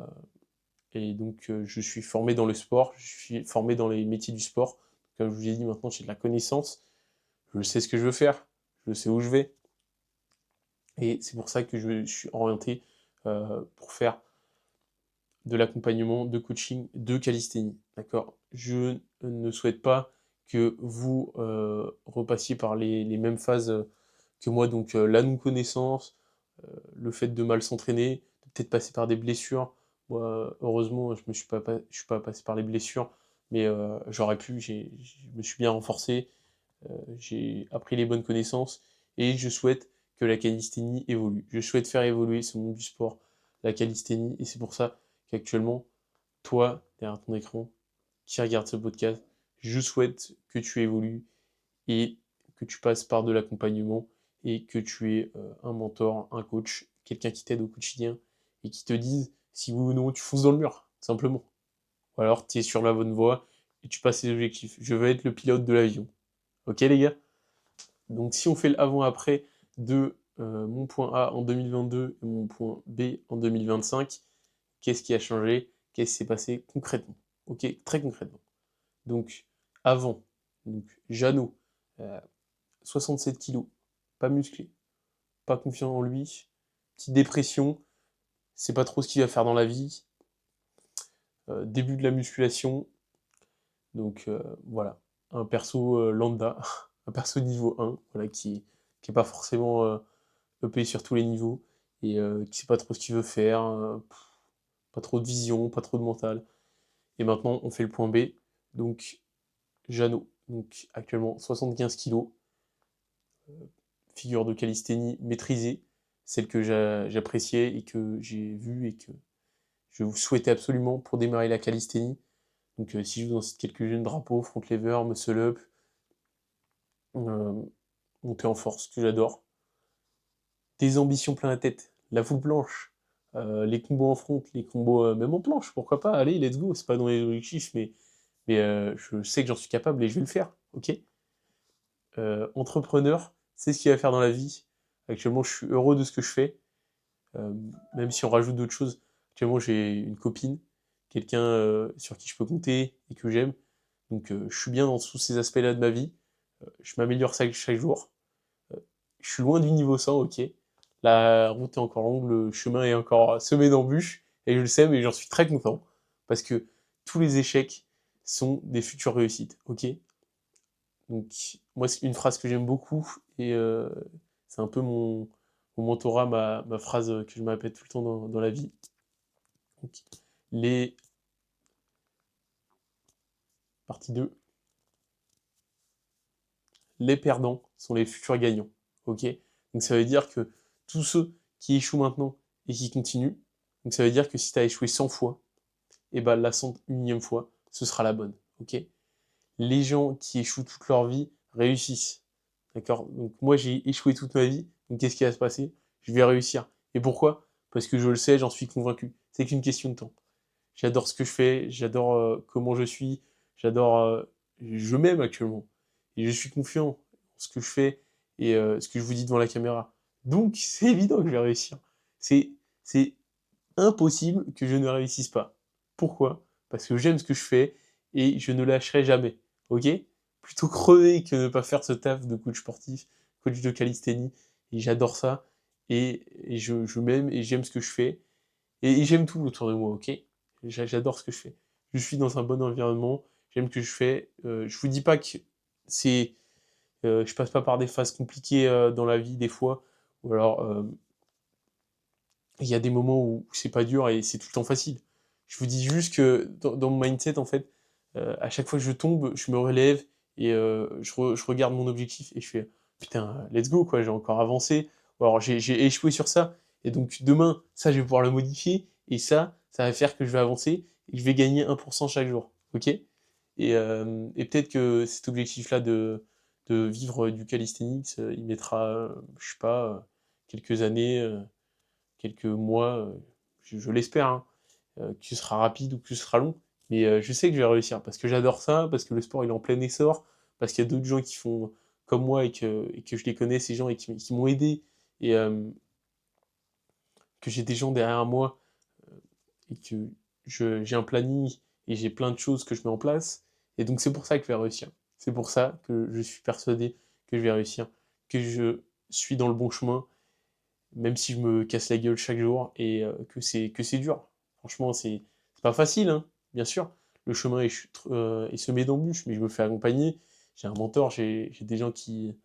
et donc je suis formé dans le sport, je suis formé dans les métiers du sport. Comme je vous l'ai dit, maintenant j'ai de la connaissance, je sais ce que je veux faire, je sais où je vais, et c'est pour ça que je suis orienté pour faire de l'accompagnement, de coaching, de calisthénie. D'accord? Je ne souhaite pas que vous repassiez par les mêmes phases que moi, donc la non-connaissance, le fait de mal s'entraîner, de peut-être passer par des blessures. Moi, heureusement, je suis pas passé par les blessures, mais j'aurais pu, je me suis bien renforcé, j'ai appris les bonnes connaissances et je souhaite que la calisthénie évolue. Je souhaite faire évoluer ce monde du sport, la calisthénie, et c'est pour ça qu'actuellement, toi, derrière ton écran, qui regarde ce podcast, je souhaite que tu évolues et que tu passes par de l'accompagnement et que tu aies un mentor, un coach, quelqu'un qui t'aide au quotidien et qui te dise si oui ou non tu fonces dans le mur, simplement. Ou alors tu es sur la bonne voie et tu passes tes objectifs. Je veux être le pilote de l'avion. Ok les gars? Donc si on fait le avant-après de mon point A en 2022 et mon point B en 2025, qu'est-ce qui a changé? Qu'est-ce qui s'est passé concrètement? Ok, très concrètement. Donc avant, donc Jeannot, euh, 67 kilos, pas musclé, pas confiant en lui, petite dépression, c'est pas trop ce qu'il va faire dans la vie, début de la musculation, donc voilà, un perso lambda, un perso niveau 1, voilà, qui est pas forcément EP sur tous les niveaux, et qui sait pas trop ce qu'il veut faire, pas trop de vision, pas trop de mental. Et maintenant, on fait le point B, donc Jeannot, donc actuellement 75 kilos, figure de calisthénie maîtrisée, celle que j'appréciais et que j'ai vue et que je vous souhaitais absolument pour démarrer la calisthénie. Donc si je vous en cite quelques-unes, drapeau, front lever, muscle up, euh, montée en force, que j'adore. Des ambitions plein la tête, la full planche, les combos en front, les combos même en planche, pourquoi pas, allez, let's go, c'est pas dans les objectifs, mais je sais que j'en suis capable et je vais le faire, ok. Entrepreneur, c'est ce qu'il va faire dans la vie. Actuellement, je suis heureux de ce que je fais, euh, même si on rajoute d'autres choses. Actuellement, j'ai une copine, quelqu'un sur qui je peux compter et que j'aime. Donc, je suis bien dans tous ces aspects-là de ma vie. Je m'améliore chaque jour. Je suis loin du niveau 100, ok. La route est encore longue, le chemin est encore semé d'embûches, et je le sais, mais j'en suis très content, parce que tous les échecs sont des futures réussites, ok. Donc, moi, c'est une phrase que j'aime beaucoup, et c'est un peu mon mentorat, ma phrase que je me répète tout le temps dans la vie. Donc, les partie 2, les perdants sont les futurs gagnants, ok. Donc ça veut dire que tous ceux qui échouent maintenant et qui continuent, donc ça veut dire que si tu as échoué 100 fois, et ben la 101e fois, ce sera la bonne, ok. Les gens qui échouent toute leur vie réussissent, d'accord. Donc moi j'ai échoué toute ma vie, donc qu'est-ce qui va se passer? Je vais réussir. Et pourquoi? Parce que je le sais, j'en suis convaincu. C'est qu'une question de temps. J'adore ce que je fais, j'adore comment je suis, j'adore, je m'aime actuellement. Et je suis confiant en ce que je fais et ce que je vous dis devant la caméra. Donc c'est évident que je vais réussir. C'est impossible que je ne réussisse pas. Pourquoi? Parce que j'aime ce que je fais et je ne lâcherai jamais. Ok? Plutôt crever que ne pas faire ce taf de coach sportif, coach de calisthénie. Et j'adore ça. Et je m'aime et j'aime ce que je fais. Et j'aime tout autour de moi, ok? J'adore ce que je fais. Je suis dans un bon environnement, j'aime ce que je fais. Je vous dis pas que c'est, je passe pas par des phases compliquées dans la vie des fois, ou alors il y a des moments où c'est pas dur et c'est tout le temps facile. Je vous dis juste que dans mon mindset, en fait, à chaque fois que je tombe, je me relève et je regarde mon objectif et je fais putain, let's go, quoi, j'ai encore avancé. Ou alors j'ai échoué sur ça et donc demain, ça, je vais pouvoir le modifier et ça va faire que je vais avancer et que je vais gagner 1% chaque jour. Ok? Et peut-être que cet objectif-là de vivre du calisthenics, il mettra, je sais pas, quelques années. Quelques mois, je l'espère, hein, que ce sera rapide ou que ce sera long, mais je sais que je vais réussir parce que j'adore ça, parce que le sport il est en plein essor, parce qu'il y a d'autres gens qui font comme moi et que je les connais, ces gens, et qui m'ont aidé, et que j'ai des gens derrière moi, et que j'ai un planning et j'ai plein de choses que je mets en place, et donc c'est pour ça que je vais réussir. C'est pour ça que je suis persuadé que je vais réussir, que je suis dans le bon chemin, même si je me casse la gueule chaque jour et que c'est dur. Franchement, c'est pas facile, hein, bien sûr. Le chemin est semé d'embûches, mais je me fais accompagner. J'ai un mentor, j'ai des gens qui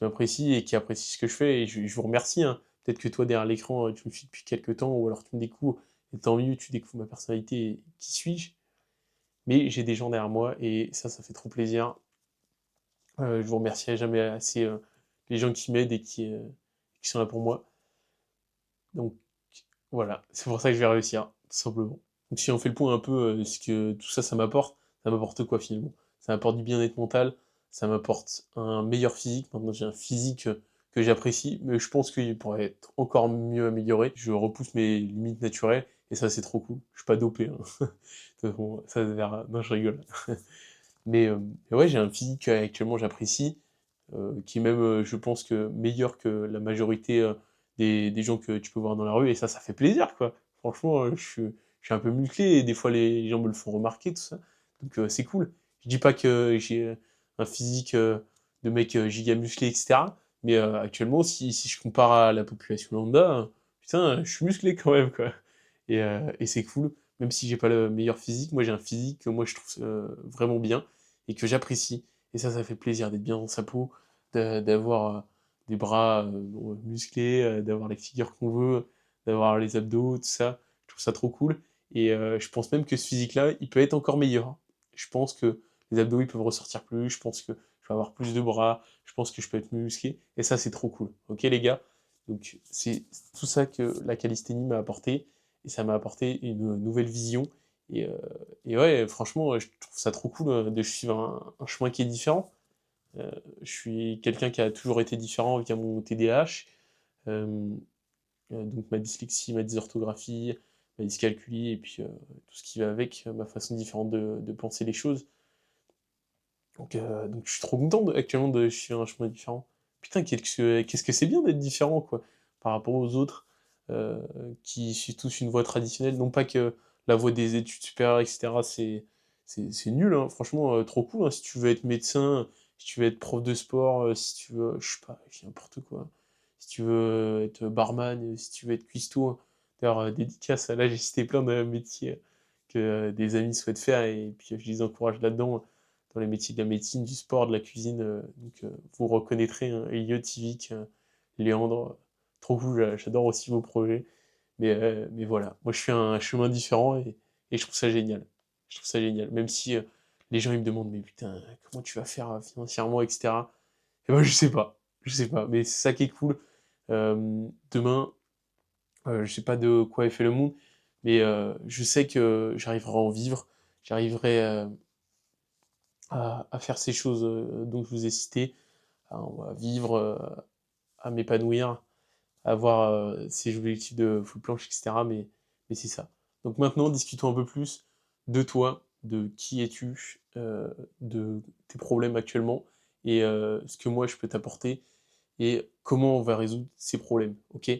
m'apprécient et qui apprécient ce que je fais, et je vous remercie, hein. Peut-être que toi, derrière l'écran, tu me suis depuis quelques temps, ou alors tu me découvres, et tant mieux, tu découvres ma personnalité, et qui suis-je. Mais j'ai des gens derrière moi, et ça fait trop plaisir. Je vous remercierai jamais assez les gens qui m'aident et qui sont là pour moi. Donc voilà, c'est pour ça que je vais réussir, tout simplement. Donc si on fait le point un peu, ce que tout ça, ça m'apporte quoi finalement? Ça m'apporte du bien-être mental, ça m'apporte un meilleur physique. Maintenant j'ai un physique que j'apprécie, mais je pense qu'il pourrait être encore mieux amélioré. Je repousse mes limites naturelles, et ça c'est trop cool. Je suis pas dopé, hein. Bon, ça verra. Non, je rigole. Mais ouais, j'ai un physique que actuellement j'apprécie, qui est même, je pense que meilleur que la majorité des gens que tu peux voir dans la rue, et ça fait plaisir, quoi. Franchement, je suis un peu musclé, et des fois les gens me le font remarquer, tout ça. Donc c'est cool. Je dis pas que j'ai un physique de mec giga musclé, etc. Mais actuellement, si je compare à la population lambda, putain, je suis musclé quand même, quoi. Et c'est cool. Même si j'ai pas le meilleur physique, moi j'ai un physique que moi je trouve vraiment bien et que j'apprécie. Et ça fait plaisir d'être bien dans sa peau, d'avoir des bras musclés, d'avoir les figures qu'on veut, d'avoir les abdos, tout ça. Je trouve ça trop cool. Et je pense même que ce physique-là, il peut être encore meilleur, hein. Je pense que les abdos, ils peuvent ressortir plus. Je je vais avoir plus de bras, je pense que je peux être musclé, et ça, c'est trop cool. Ok, les gars? Donc, c'est tout ça que la calisthénie m'a apporté, et ça m'a apporté une nouvelle vision. Et, euh, et ouais, franchement, je trouve ça trop cool de suivre un chemin qui est différent. Je suis quelqu'un qui a toujours été différent via mon TDAH. Euh, donc ma dyslexie, ma dysorthographie, ma dyscalculie, et puis tout ce qui va avec, ma façon différente de penser les choses. Donc je suis trop content actuellement de suivre un chemin différent. Putain, qu'est-ce que c'est bien d'être différent, quoi, par rapport aux autres, euh, qui suivent tous une voie traditionnelle. Non pas que la voie des études supérieures, etc., c'est nul, hein. Franchement, trop cool, hein. Si tu veux être médecin, si tu veux être prof de sport, si tu veux, je sais pas, je dis n'importe quoi. Si tu veux être barman, si tu veux être cuistot, hein. D'ailleurs, dédicace, là j'ai cité plein de métiers que des amis souhaitent faire, et puis je les encourage là-dedans, dans les métiers de la médecine, du sport, de la cuisine. Vous reconnaîtrez, hein, Elliot, Yvick, Léandre. Trop cool, j'adore aussi vos projets. Mais voilà, moi je fais un chemin différent, et je trouve ça génial. Je trouve ça génial. Même si les gens ils me demandent, mais putain, comment tu vas faire financièrement, etc. Et ben je sais pas. Je sais pas. Mais c'est ça qui est cool. Demain, je sais pas de quoi est fait le monde, mais je sais que j'arriverai à en vivre. J'arriverai à faire ces choses dont je vous ai cité, à vivre, à m'épanouir, à avoir ces objectifs de full planche, etc. Mais c'est ça. Donc maintenant, discutons un peu plus de toi, de qui es-tu, de tes problèmes actuellement, et ce que moi je peux t'apporter, et comment on va résoudre ces problèmes. Ok?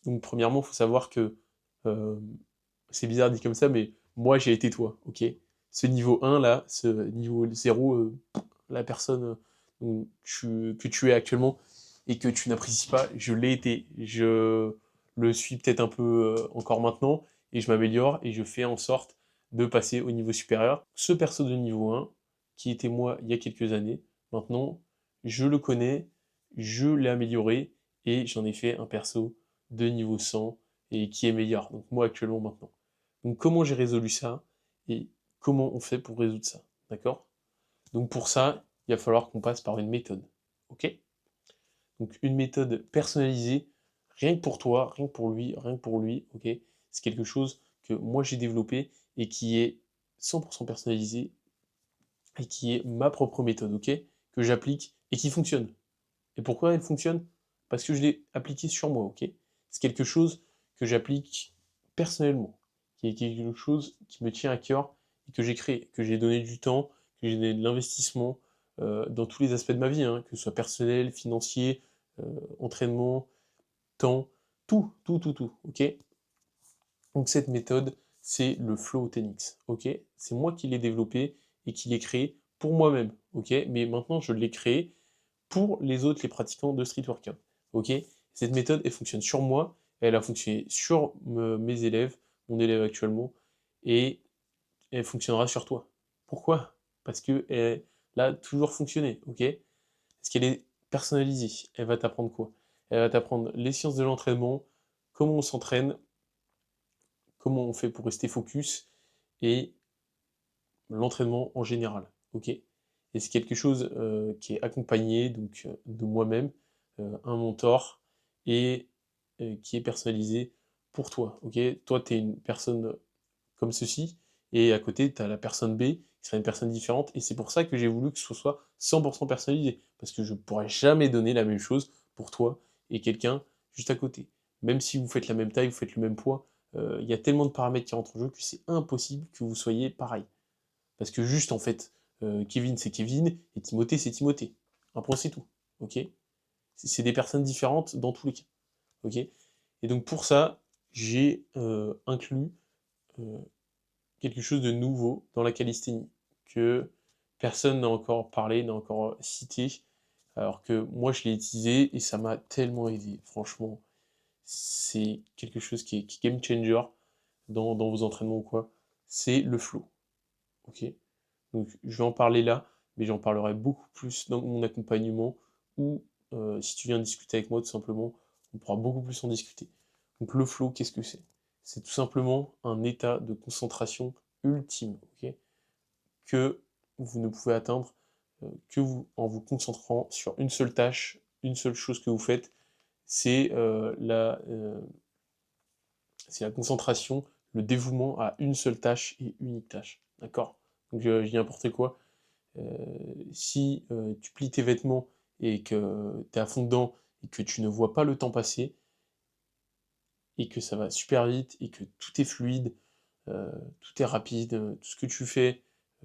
Donc premièrement, il faut savoir que euh, c'est bizarre dit comme ça, mais moi j'ai été toi. Ok? Ce niveau 1 là, ce niveau 0, la personne que tu es actuellement et que tu n'apprécies pas, je l'ai été. Je le suis peut-être un peu encore maintenant, et je m'améliore et je fais en sorte de passer au niveau supérieur. Ce perso de niveau 1, qui était moi il y a quelques années, maintenant, je le connais, je l'ai amélioré, et j'en ai fait un perso de niveau 100 et qui est meilleur. Donc moi actuellement maintenant. Donc comment j'ai résolu ça, et comment on fait pour résoudre ça, d'accord? Donc pour ça, il va falloir qu'on passe par une méthode, ok? Donc une méthode personnalisée, rien que pour toi, rien que pour lui, rien que pour lui, ok? C'est quelque chose que moi j'ai développé et qui est 100% personnalisé, et qui est ma propre méthode, ok? Que j'applique et qui fonctionne. Et pourquoi elle fonctionne? Parce que je l'ai appliquée sur moi, ok? C'est quelque chose que j'applique personnellement, qui est quelque chose qui me tient à cœur et que j'ai créé, que j'ai donné du temps, que j'ai donné de l'investissement dans tous les aspects de ma vie, hein, que ce soit personnel, financier, entraînement, temps, tout, ok? Donc cette méthode, c'est le Flow Techniques, ok? C'est moi qui l'ai développé et qui l'ai créé pour moi-même, ok? Mais maintenant, je l'ai créé pour les autres, les pratiquants de street workout, ok? Cette méthode, elle fonctionne sur moi, elle a fonctionné sur mes élèves, mon élève actuellement, et elle fonctionnera sur toi. Pourquoi? Parce que elle a toujours fonctionné, ok? Parce qu'elle est personnalisée. Elle va t'apprendre quoi? Elle va t'apprendre les sciences de l'entraînement, comment on s'entraîne, comment on fait pour rester focus, et l'entraînement en général. Ok? Et c'est quelque chose qui est accompagné donc, de moi-même, un mentor, et qui est personnalisé pour toi. Ok? Toi, tu es une personne comme ceci, et à côté, tu as la personne B qui sera une personne différente, et c'est pour ça que j'ai voulu que ce soit 100% personnalisé, parce que je ne pourrais jamais donner la même chose pour toi et quelqu'un juste à côté. Même si vous faites la même taille, vous faites le même poids, il y a tellement de paramètres qui rentrent en jeu que c'est impossible que vous soyez pareil. Parce que juste, en fait, Kevin, c'est Kevin, et Timothée, c'est Timothée. Un point, c'est tout. Ok? C'est des personnes différentes dans tous les cas. Ok? Et donc pour ça, j'ai inclus euh, quelque chose de nouveau dans la calisthénie, que personne n'a encore parlé, n'a encore cité, alors que moi je l'ai utilisé et ça m'a tellement aidé. Franchement, c'est quelque chose qui est game changer dans vos entraînements ou quoi. C'est le flow. Ok? Donc je vais en parler là, mais j'en parlerai beaucoup plus dans mon accompagnement, ou si tu viens discuter avec moi tout simplement, on pourra beaucoup plus en discuter. Donc le flow, qu'est-ce que c'est? C'est tout simplement un état de concentration ultime, ok, que vous ne pouvez atteindre en vous concentrant sur une seule tâche, une seule chose que vous faites, c'est c'est la concentration, le dévouement à une seule tâche et unique tâche. D'accord? Donc je dis n'importe quoi. Si tu plies tes vêtements et que tu es à fond dedans et que tu ne vois pas le temps passer et que ça va super vite et que tout est fluide, tout est rapide, tout ce que tu fais,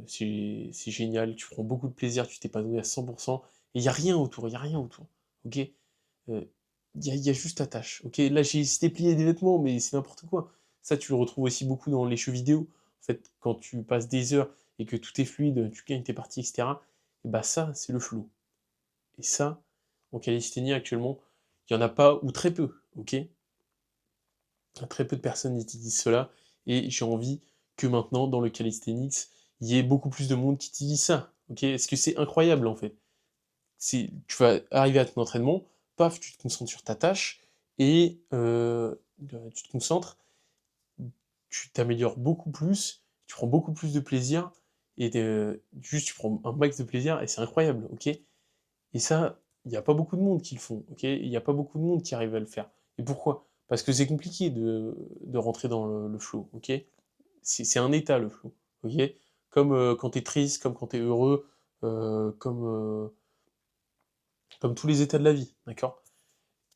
c'est génial, tu prends beaucoup de plaisir, tu t'épanouis à 100%, et il n'y a rien autour, il n'y a rien autour, ok? Il y a juste ta tâche, ok? Là, j'ai cité plier des vêtements, mais c'est n'importe quoi. Ça, tu le retrouves aussi beaucoup dans les jeux vidéo. En fait, quand tu passes des heures et que tout est fluide, tu gagnes tes parties, etc., et bah ça, c'est le flow. Et ça, en calisthénie, actuellement, il n'y en a pas, ou très peu, ok? Très peu de personnes utilisent cela, et j'ai envie que maintenant, dans le calisthenics, il y ait beaucoup plus de monde qui utilise ça. Ok? Est-ce que c'est incroyable en fait? Tu vas arriver à ton entraînement, paf, tu te concentres sur ta tâche, et tu te concentres, tu t'améliores beaucoup plus, tu prends beaucoup plus de plaisir, et juste tu prends un max de plaisir, et c'est incroyable, ok? Et ça, il n'y a pas beaucoup de monde qui le font, ok? Il n'y a pas beaucoup de monde qui arrive à le faire. Et pourquoi? Parce que c'est compliqué de rentrer dans le flow, ok? C'est un état, le flow, ok? Comme quand t'es triste, comme quand t'es heureux, comme tous les états de la vie, d'accord?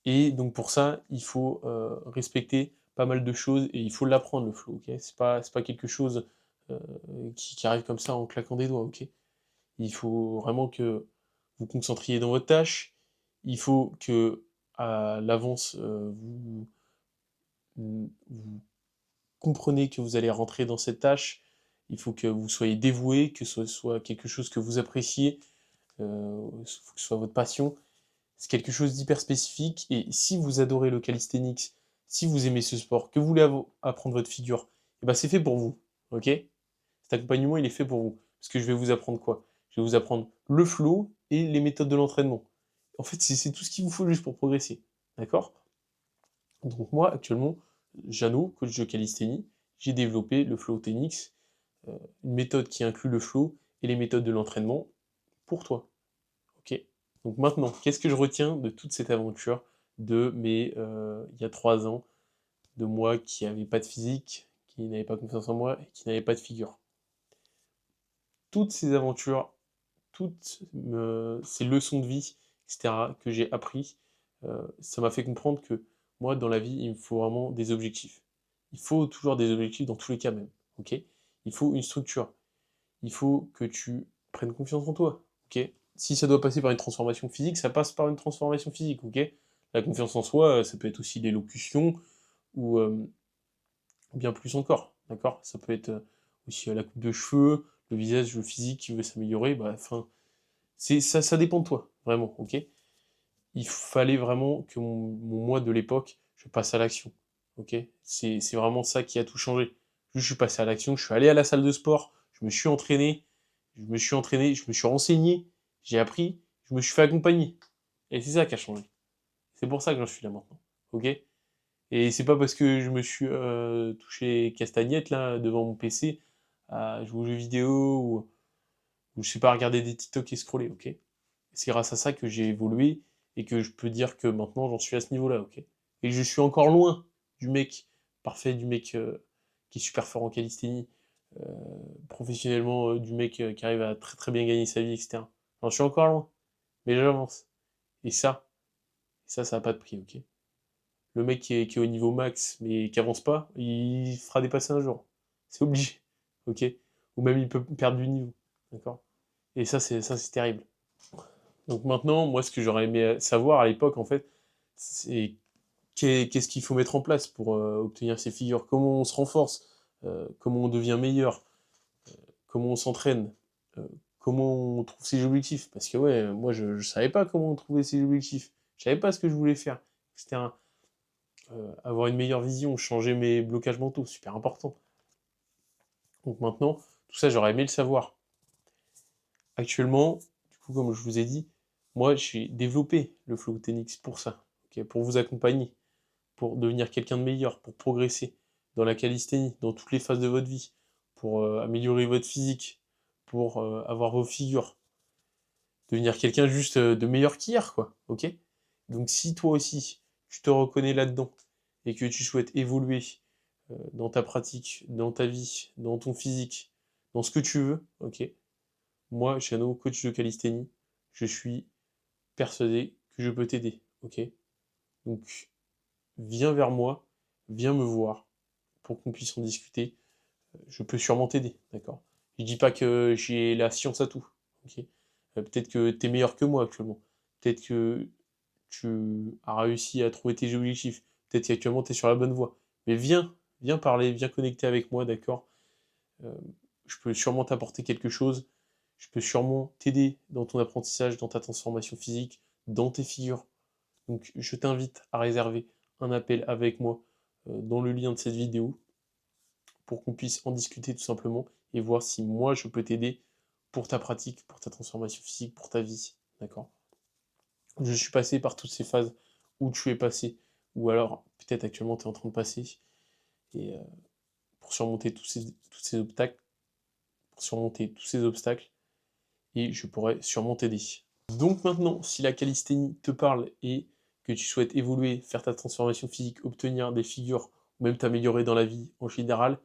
Et donc pour ça, il faut respecter pas mal de choses et il faut l'apprendre, le flow, ok? C'est pas quelque chose euh, qui arrive comme ça en claquant des doigts, ok? Il faut vraiment que vous concentriez dans votre tâche. Il faut que à l'avance, vous comprenez que vous allez rentrer dans cette tâche. Il faut que vous soyez dévoué, que ce soit quelque chose que vous appréciez, il faut que ce soit votre passion. C'est quelque chose d'hyper spécifique. Et si vous adorez le calisthenics, si vous aimez ce sport, que vous voulez apprendre votre figure, et ben c'est fait pour vous. Ok? Cet accompagnement, il est fait pour vous. Parce que je vais vous apprendre quoi? Je vais vous apprendre le flow et les méthodes de l'entraînement. En fait, c'est tout ce qu'il vous faut juste pour progresser. D'accord? Donc moi, actuellement, Jeannot, coach de calisthénie, j'ai développé le Flow Tenix, une méthode qui inclut le flow et les méthodes de l'entraînement pour toi. Ok? Donc maintenant, qu'est-ce que je retiens de toute cette aventure de il y a 3 ans, de moi qui n'avait pas de physique, qui n'avait pas confiance en moi et qui n'avait pas de figure? Toutes ces aventures, toutes ces leçons de vie, etc., que j'ai appris, ça m'a fait comprendre que moi, dans la vie, il me faut vraiment des objectifs. Il faut toujours des objectifs dans tous les cas même, ok? Il faut une structure. Il faut que tu prennes confiance en toi, ok? Si ça doit passer par une transformation physique, ça passe par une transformation physique, ok? La confiance en soi, ça peut être aussi l'élocution, ou bien plus encore, d'accord? Ça peut être aussi la coupe de cheveux, le visage, le physique qui veut s'améliorer, bah, enfin, ça dépend de toi, vraiment, ok? Il fallait vraiment que mon moi de l'époque, je passe à l'action, ok? C'est vraiment ça qui a tout changé. Je suis passé à l'action, je suis allé à la salle de sport, je me suis renseigné, j'ai appris, je me suis fait accompagner. Et c'est ça qui a changé. C'est pour ça que j'en suis là maintenant, ok? Et c'est pas parce que je me suis touché castagnette là devant mon PC à jouer aux jeux vidéo ou je sais pas, à regarder des TikTok et scroller, ok? C'est grâce à ça que j'ai évolué et que je peux dire que maintenant j'en suis à ce niveau-là, ok? Et je suis encore loin du mec parfait, du mec qui est super fort en calisthénie, euh, professionnellement, du mec qui arrive à très très bien gagner sa vie, etc. Alors, je suis encore loin, mais j'avance. Et ça n'a pas de prix, ok? Le mec qui est au niveau max, mais qui avance pas, il fera dépasser un jour. C'est obligé, ok? Ou même il peut perdre du niveau, d'accord? Et ça c'est terrible. Donc maintenant, moi, ce que j'aurais aimé savoir à l'époque, en fait, c'est qu'est-ce qu'il faut mettre en place pour obtenir ces figures, comment on se renforce, comment on devient meilleur, comment on s'entraîne, euh, comment on trouve ses objectifs. Parce que ouais, moi, je savais pas comment trouver ses objectifs, je savais pas ce que je voulais faire, etc. Avoir une meilleure vision, changer mes blocages mentaux, super important. Donc maintenant, tout ça, j'aurais aimé le savoir. Actuellement, du coup, comme je vous ai dit, moi, j'ai développé le Flow Tenix pour ça, ok, pour vous accompagner, pour devenir quelqu'un de meilleur, pour progresser dans la calisthénie, dans toutes les phases de votre vie, pour améliorer votre physique, pour avoir vos figures. devenir quelqu'un juste de meilleur qu'hier, quoi, ok? Donc si toi aussi, tu te reconnais là-dedans et que tu souhaites évoluer dans ta pratique, dans ta vie, dans ton physique, dans ce que tu veux, ok? Moi, Chano, coach de calisthénie, je suis persuadé que je peux t'aider, ok? Donc, viens vers moi, viens me voir pour qu'on puisse en discuter. Je peux sûrement t'aider, d'accord? Je dis pas que j'ai la science à tout, ok? Peut-être que tu es meilleur que moi actuellement. Peut-être que tu as réussi à trouver tes objectifs. Peut-être qu'actuellement tu es sur la bonne voie. Mais viens parler, viens connecter avec moi, d'accord? Euh, je peux sûrement t'apporter quelque chose. Je peux sûrement t'aider dans ton apprentissage, dans ta transformation physique, dans tes figures. Donc je t'invite à réserver un appel avec moi dans le lien de cette vidéo pour qu'on puisse en discuter tout simplement et voir si moi je peux t'aider pour ta pratique, pour ta transformation physique, pour ta vie. D'accord? Je suis passé par toutes ces phases où tu es passé, ou alors peut-être actuellement tu es en train de passer, et pour surmonter tous ces obstacles, et je pourrais sûrement t'aider. Donc maintenant, si la calisthénie te parle et que tu souhaites évoluer, faire ta transformation physique, obtenir des figures, ou même t'améliorer dans la vie en général,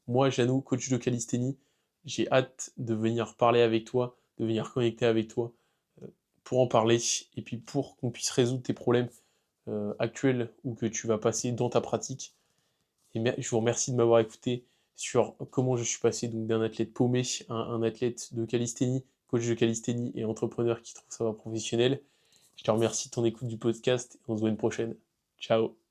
moi, Jeannot, coach de calisthénie, j'ai hâte de venir parler avec toi, de venir connecter avec toi euh, pour en parler et puis pour qu'on puisse résoudre tes problèmes actuels ou que tu vas passer dans ta pratique. Et je vous remercie de m'avoir écouté sur comment je suis passé donc d'un athlète paumé à un athlète de calisthénie, coach de calisthénie et entrepreneur qui trouve sa voie professionnelle. Je te remercie de ton écoute du podcast et on se voit une prochaine. Ciao.